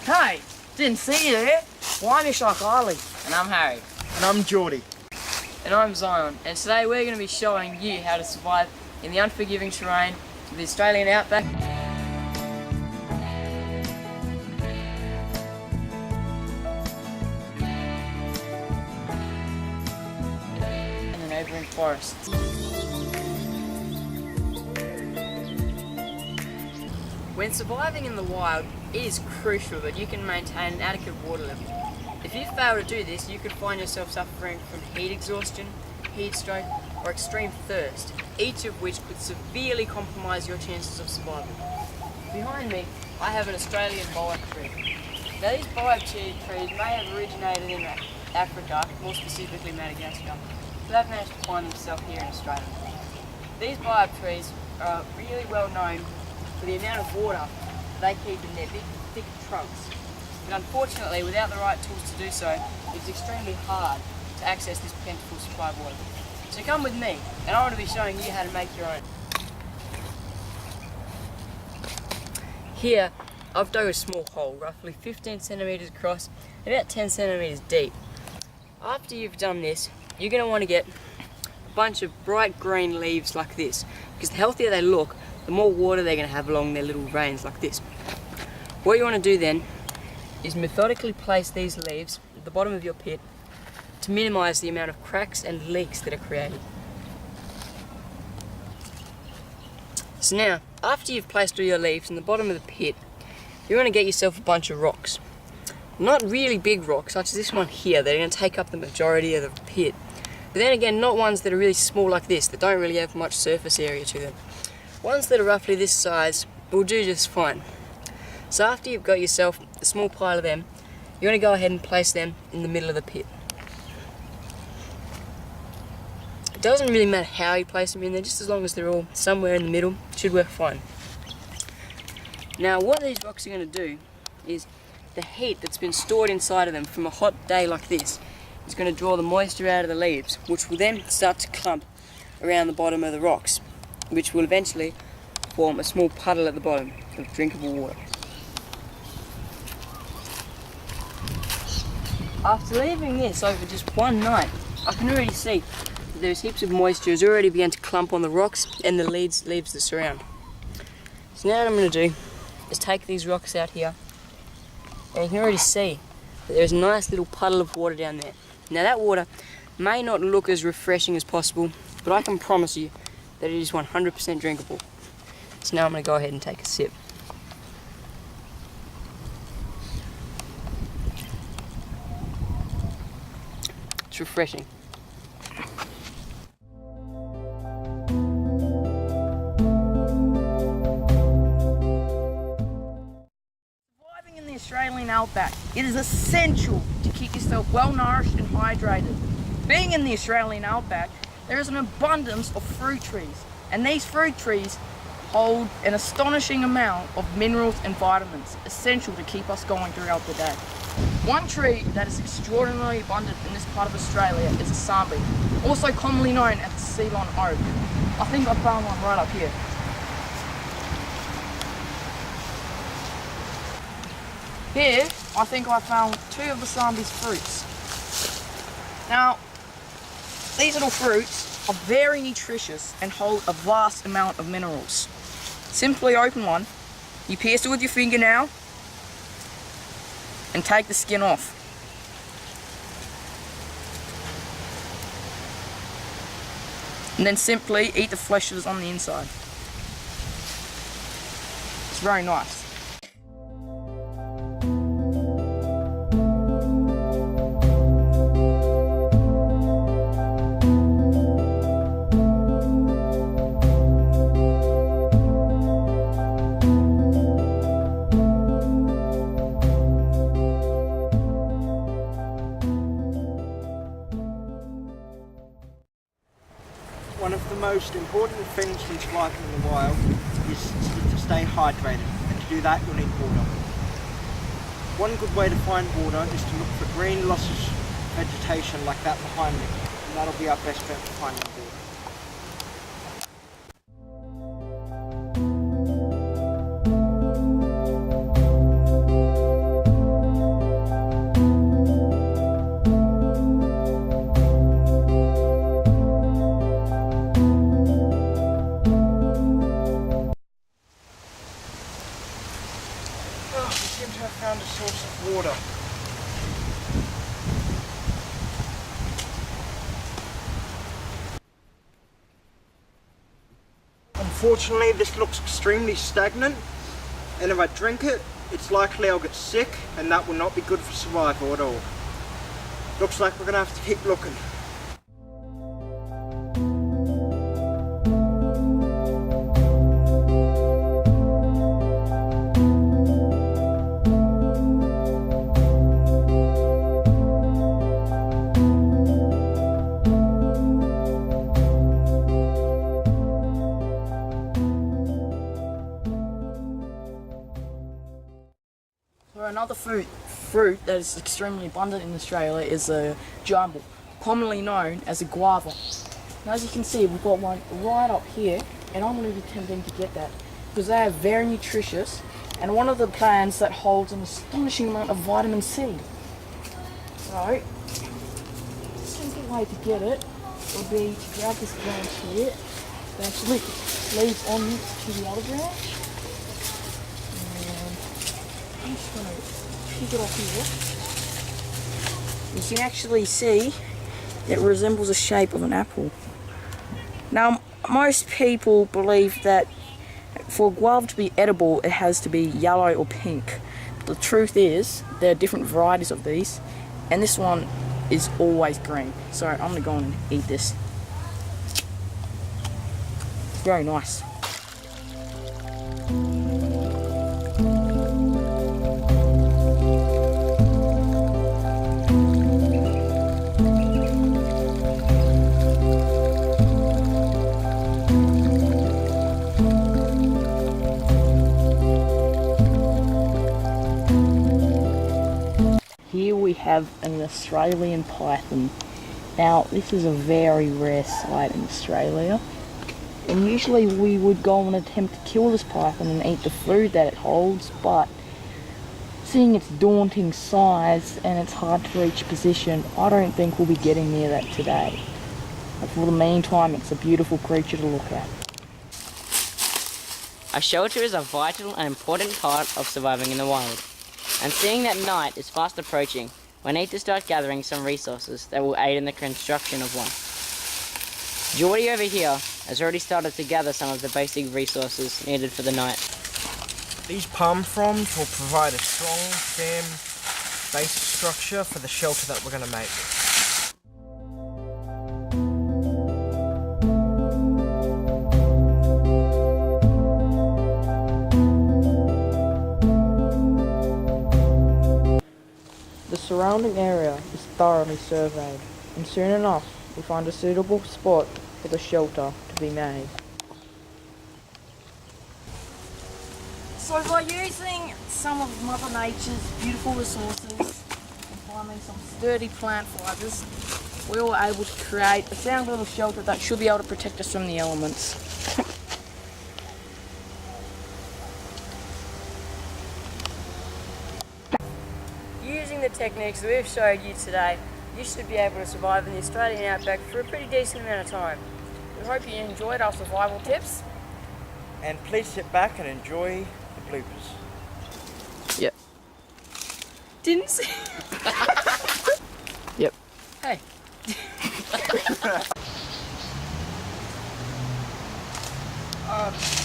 Hey, didn't see you there. Well, I'm Ishak Ali. And I'm Harry. And I'm Geordie. And I'm Zion. And today we're going to be showing you how to survive in the unforgiving terrain of the Australian outback and the neighbouring forests. When surviving in the wild, it is crucial that you can maintain an adequate water level. If you fail to do this, you could find yourself suffering from heat exhaustion, heat stroke, or extreme thirst, each of which could severely compromise your chances of survival. Behind me, I have an Australian boab tree. Now these boab trees may have originated in Africa, more specifically Madagascar, but they've managed to find themselves here in Australia. These boab trees are really well known for the amount of water they keep in their big, thick trunks. But unfortunately, without the right tools to do so, it's extremely hard to access this plentiful supply of water. So come with me, and I want to be showing you how to make your own. Here, I've dug a small hole, roughly 15 centimetres across, and about 10 centimetres deep. After you've done this, you're going to want to get a bunch of bright green leaves like this, because the healthier they look, the more water they're going to have along their little veins like this. What you want to do then is methodically place these leaves at the bottom of your pit to minimise the amount of cracks and leaks that are created. So now, after you've placed all your leaves in the bottom of the pit, you want to get yourself a bunch of rocks. Not really big rocks, such as this one here, that are going to take up the majority of the pit. But then again, not ones that are really small like this, that don't really have much surface area to them. Ones that are roughly this size will do just fine. So after you've got yourself a small pile of them, you want to go ahead and place them in the middle of the pit. It doesn't really matter how you place them in there, just as long as they're all somewhere in the middle, it should work fine. Now what these rocks are going to do is the heat that's been stored inside of them from a hot day like this is going to draw the moisture out of the leaves, which will then start to clump around the bottom of the rocks, which will eventually form a small puddle at the bottom of drinkable water. After leaving this over just one night, I can already see that there's heaps of moisture has already begun to clump on the rocks and the leaves that surround. So now what I'm going to do is take these rocks out here, and you can already see that there's a nice little puddle of water down there. Now that water may not look as refreshing as possible, but I can promise you that it is 100% drinkable. So now I'm going to go ahead and take a sip. It's refreshing. Surviving in the Australian outback, it is essential to keep yourself well nourished and hydrated. Being in the Australian outback, there is an abundance of fruit trees, and these fruit trees hold an astonishing amount of minerals and vitamins, essential to keep us going throughout the day. One tree that is extraordinarily abundant in this part of Australia is a sambi, also commonly known as the Ceylon oak. I think I found one right up here. Here, I think I found two of the sambi's fruits. Now, these little fruits are very nutritious and hold a vast amount of minerals. Simply open one, you pierce it with your fingernail, and take the skin off. And then simply eat the flesh that is on the inside. It's very nice. One of the most important things when surviving in the wild is to stay hydrated, and to do that you'll need water. One good way to find water is to look for green luscious vegetation like that behind me, and that'll be our best bet for finding water. water. Unfortunately, this looks extremely stagnant, and if I drink it, it's likely I'll get sick, and that will not be good for survival at all. Looks like we're gonna have to keep looking. So another fruit that is extremely abundant in Australia is a jumble, commonly known as a guava. Now, as you can see, we've got one right up here, and I'm going to be attempting to get that because they are very nutritious and one of the plants that holds an astonishing amount of vitamin C. So, the simple way to get it would be to grab this branch here, eventually leads on to the other branch. I'm just going to pick it off here. You can actually see it resembles the shape of an apple. Now, most people believe that for guava to be edible, it has to be yellow or pink. But the truth is, there are different varieties of these, and this one is always green. So I'm going to go and eat this. Very nice. Here we have an Australian python. Now, this is a very rare sight in Australia, and usually we would go and attempt to kill this python and eat the food that it holds, but seeing its daunting size and its hard to reach position, I don't think we'll be getting near that today. But for the meantime, it's a beautiful creature to look at. A shelter is a vital and important part of surviving in the wild. And seeing that night is fast approaching, we need to start gathering some resources that will aid in the construction of one. Geordie over here has already started to gather some of the basic resources needed for the night. These palm fronds will provide a strong, firm base structure for the shelter that we're going to make. The surrounding area is thoroughly surveyed, and soon enough we find a suitable spot for the shelter to be made. So by using some of Mother Nature's beautiful resources and finding some sturdy plant fibres, we were able to create a sound little shelter that should be able to protect us from the elements. Using the techniques that we've showed you today, you should be able to survive in the Australian outback for a pretty decent amount of time. We hope you enjoyed our survival tips. And please sit back and enjoy the bloopers. Yep. Didn't see. Yep. Hey.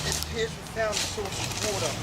It appears we found a source of water.